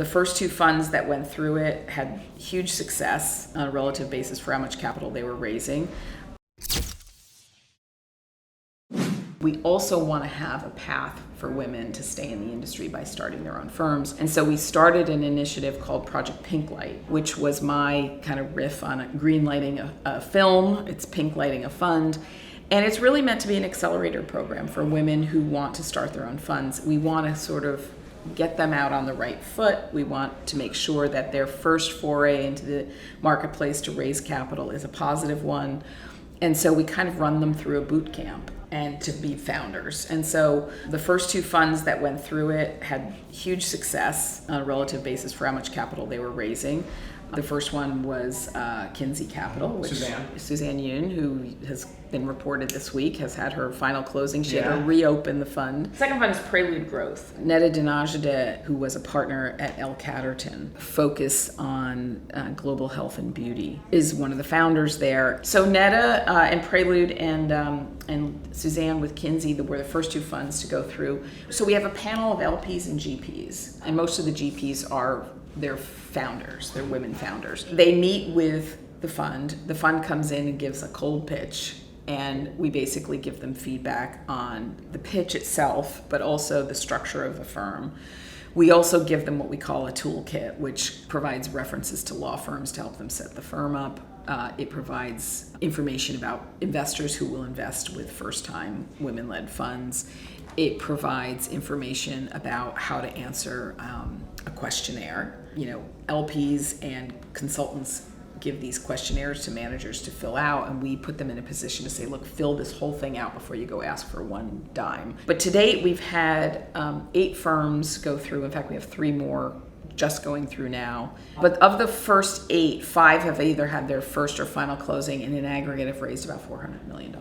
The first two funds that went through it had huge success on a relative basis for how much capital they were raising. We also want to have a path for women to stay in the industry by starting their own firms. And so we started an initiative called Project Pinklight, which was my kind of riff on greenlighting a film. It's pinklighting a fund. And it's really meant to be an accelerator program for women who want to start their own funds. We want to sort of get them out on the right foot. We want to make sure that their first foray into the marketplace to raise capital is a positive one. And so we kind of run them through a boot camp and to be founders. And so the first two funds that went through it had huge success on a relative basis for how much capital they were raising. The first one was Kinsey Capital, which Suzanne Yoon, who has been reported this week, has had her final closing. She had to reopen the fund. Second fund is Prelude Growth. Netta Dinajade, who was a partner at L. Catterton, focus on global health and beauty, is one of the founders there. So Netta and Prelude and Suzanne with Kinsey were the first two funds to go through. So we have a panel of LPs and GPs, and most of the GPs are they're founders, they're women founders. They meet with the fund comes in and gives a cold pitch, and we basically give them feedback on the pitch itself, but also the structure of the firm. We also give them what we call a toolkit, which provides references to law firms to help them set the firm up. It provides information about investors who will invest with first-time women-led funds. It provides information about how to answer a questionnaire. LPs and consultants give these questionnaires to managers to fill out, and we put them in a position to say, look, fill this whole thing out before you go ask for one dime. But to date, we've had 8 firms go through. In fact, we have 3 more just going through now. But of the first 8, 5 have either had their first or final closing, and in aggregate have raised about $400 million.